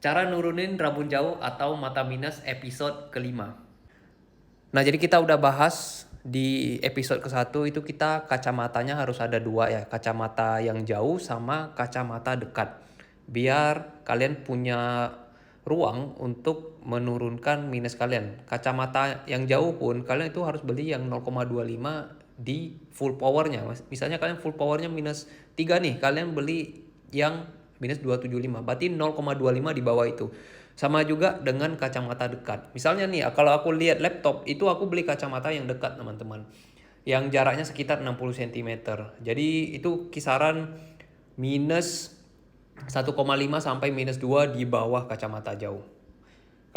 Cara nurunin rabun jauh atau mata minus episode kelima. Nah, jadi kita udah bahas di episode ke-1 itu kita kacamatanya harus ada dua ya. Kacamata yang jauh sama kacamata dekat. Biar kalian punya ruang untuk menurunkan minus kalian. Kacamata yang jauh pun kalian itu harus beli yang 0,25 di full powernya. Misalnya kalian full powernya minus 3 nih, kalian beli yang minus 275. Berarti 0,25 di bawah itu. Sama juga dengan kacamata dekat. Misalnya nih, kalau aku lihat laptop, itu aku beli kacamata yang dekat, teman-teman. Yang jaraknya sekitar 60 cm. Jadi itu kisaran minus 1,5 sampai minus 2 di bawah kacamata jauh.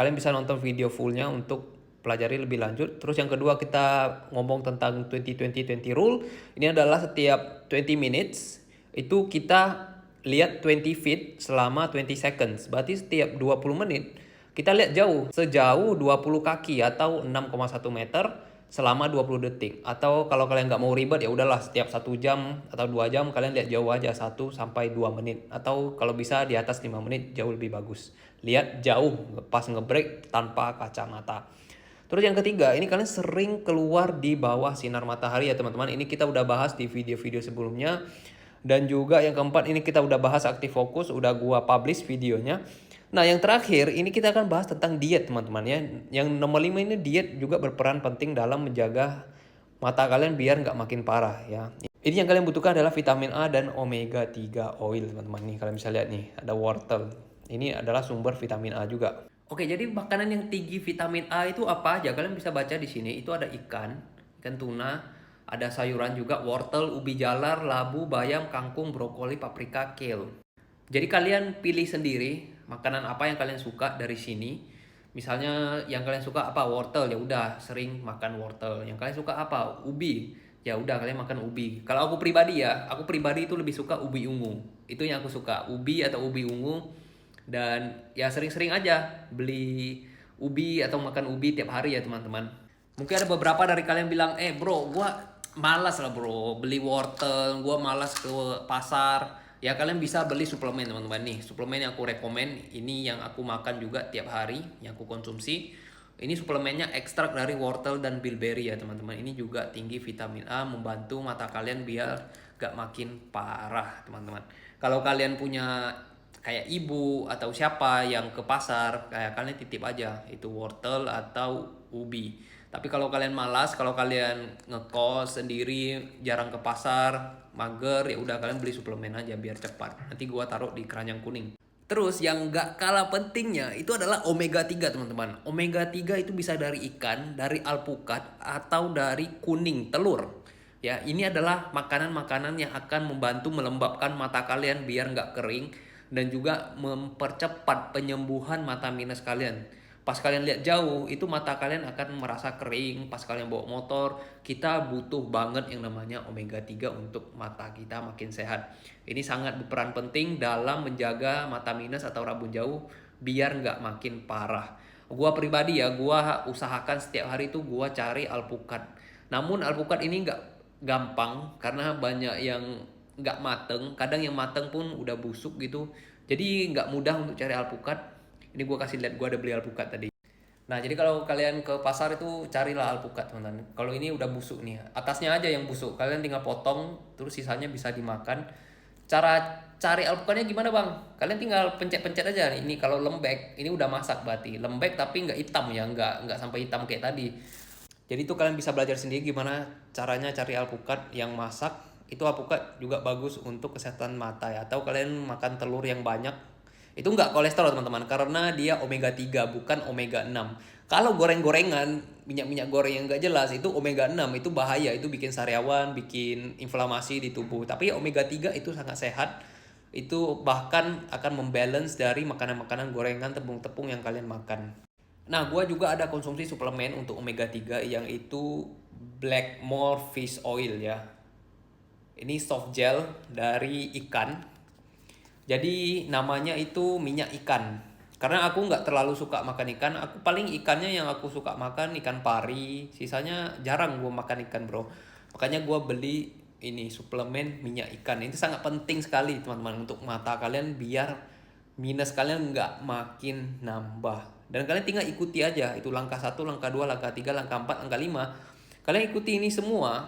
Kalian bisa nonton video fullnya untuk pelajari lebih lanjut. Terus yang kedua kita ngomong tentang 20-20-20 rule. Ini adalah setiap 20 minutes itu kita lihat 20 feet selama 20 seconds. Berarti setiap 20 menit kita lihat jauh, sejauh 20 kaki atau 6,1 meter selama 20 detik. Atau kalau kalian nggak mau ribet ya udahlah setiap 1 jam atau 2 jam kalian lihat jauh aja 1 sampai 2 menit. Atau kalau bisa di atas 5 menit jauh lebih bagus. Lihat jauh pas ngebrake tanpa kacamata. Terus yang ketiga, ini kalian sering keluar di bawah sinar matahari ya teman-teman. Ini kita udah bahas di video-video sebelumnya. Dan juga yang keempat ini kita udah bahas aktif fokus, udah gua publish videonya. Nah yang terakhir ini kita akan bahas tentang diet teman-teman ya. Yang nomor 5 ini diet juga berperan penting dalam menjaga mata kalian biar nggak makin parah ya. Ini yang kalian butuhkan adalah vitamin A dan omega 3 oil teman-teman. Nih kalian bisa lihat nih ada wortel. Ini adalah sumber vitamin A juga. Oke, jadi makanan yang tinggi vitamin A itu apa aja? Kalian bisa baca di sini. Itu ada ikan tuna, ada sayuran juga, wortel, ubi jalar, labu, bayam, kangkung, brokoli, paprika, kale. Jadi kalian pilih sendiri makanan apa yang kalian suka dari sini. Misalnya yang kalian suka apa? Wortel, ya udah sering makan wortel. Yang kalian suka apa? Ubi. Ya udah kalian makan ubi. Kalau aku pribadi itu lebih suka ubi ungu. Itu yang aku suka, ubi atau ubi ungu. Dan ya sering-sering aja beli ubi atau makan ubi tiap hari ya teman-teman. Mungkin ada beberapa dari kalian bilang, bro, gua malas lah bro beli wortel, gua malas ke pasar. Ya kalian bisa beli suplemen teman-teman nih. Suplemen yang aku rekomen, ini yang aku makan juga tiap hari, yang aku konsumsi. Ini suplemennya ekstrak dari wortel dan bilberry ya teman-teman. Ini juga tinggi vitamin A, membantu mata kalian biar gak makin parah teman-teman. Kalau kalian punya kayak ibu atau siapa yang ke pasar, kayak kalian titip aja itu wortel atau ubi. Tapi kalau kalian malas, kalau kalian ngekos sendiri, jarang ke pasar, mager, ya udah kalian beli suplemen aja biar cepat. Nanti gua taruh di keranjang kuning. Terus yang gak kalah pentingnya itu adalah omega 3 teman-teman. Omega 3 itu bisa dari ikan, dari alpukat, atau dari kuning, telur. Ya, ini adalah makanan-makanan yang akan membantu melembabkan mata kalian biar nggak kering dan juga mempercepat penyembuhan mata minus kalian. Pas kalian lihat jauh, itu mata kalian akan merasa kering. Pas kalian bawa motor, kita butuh banget yang namanya omega 3 untuk mata kita makin sehat. Ini sangat berperan penting dalam menjaga mata minus atau rabun jauh biar nggak makin parah. Gua pribadi ya, gua usahakan setiap hari itu gua cari alpukat. Namun alpukat ini nggak gampang karena banyak yang nggak mateng, kadang yang mateng pun udah busuk gitu, jadi nggak mudah untuk cari alpukat. Ini gue kasih lihat, gue ada beli alpukat tadi. Nah jadi kalau kalian ke pasar itu carilah alpukat teman-teman. Kalau ini udah busuk nih, atasnya aja yang busuk, kalian tinggal potong terus sisanya bisa dimakan. Cara cari alpukatnya gimana bang? Kalian tinggal pencet-pencet aja. Ini kalau lembek ini udah masak berarti lembek, tapi nggak hitam ya, nggak sampai hitam kayak tadi. Jadi itu kalian bisa belajar sendiri gimana caranya cari alpukat yang masak. Itu alpukat juga bagus untuk kesehatan mata ya. Atau kalian makan telur yang banyak. Itu nggak kolesterol teman-teman, karena dia omega 3 bukan omega 6. Kalau goreng-gorengan, minyak-minyak goreng yang nggak jelas itu omega 6, itu bahaya, itu bikin sariawan, bikin inflamasi di tubuh. Tapi omega 3 itu sangat sehat. Itu bahkan akan membalance dari makanan-makanan gorengan, tepung-tepung yang kalian makan. Nah, gua juga ada konsumsi suplemen untuk omega 3 yang itu Blackmore Fish Oil ya. Ini soft gel dari ikan. Jadi namanya itu minyak ikan. Karena aku nggak terlalu suka makan ikan, aku paling ikannya yang aku suka makan ikan pari. Sisanya jarang gua makan ikan bro. Makanya gua beli ini suplemen minyak ikan. Ini sangat penting sekali teman-teman untuk mata kalian biar minus kalian nggak makin nambah. Dan kalian tinggal ikuti aja, itu langkah 1, langkah 2, langkah 3, langkah 4, langkah 5. Kalian ikuti ini semua,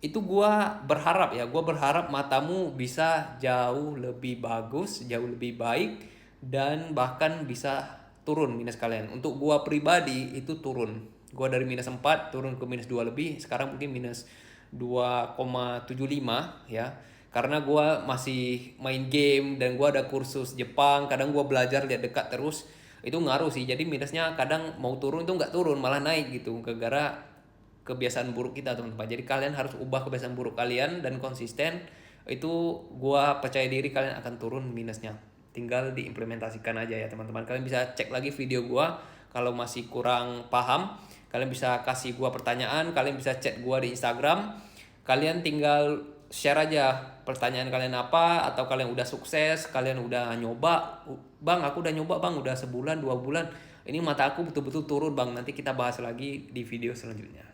itu gua berharap matamu bisa jauh lebih bagus, jauh lebih baik, dan bahkan bisa turun minus kalian. Untuk gua pribadi itu turun. Gua dari minus 4 turun ke minus 2 lebih, sekarang mungkin minus 2,75 ya. Karena gua masih main game dan gua ada kursus Jepang, kadang gua belajar lihat dekat terus, itu ngaruh sih. Jadi minusnya kadang mau turun itu nggak turun, malah naik gitu, gara-gara kebiasaan buruk kita, teman-teman. Jadi kalian harus ubah kebiasaan buruk kalian dan konsisten. Itu gua percaya diri kalian akan turun minusnya. Tinggal diimplementasikan aja ya, teman-teman. Kalian bisa cek lagi video gua kalau masih kurang paham. Kalian bisa kasih gua pertanyaan, kalian bisa chat gua di Instagram. Kalian tinggal share aja pertanyaan kalian apa, atau kalian udah sukses, kalian udah nyoba, bang aku udah nyoba bang, udah sebulan 2 bulan, ini mata aku betul-betul turun bang, nanti kita bahas lagi di video selanjutnya.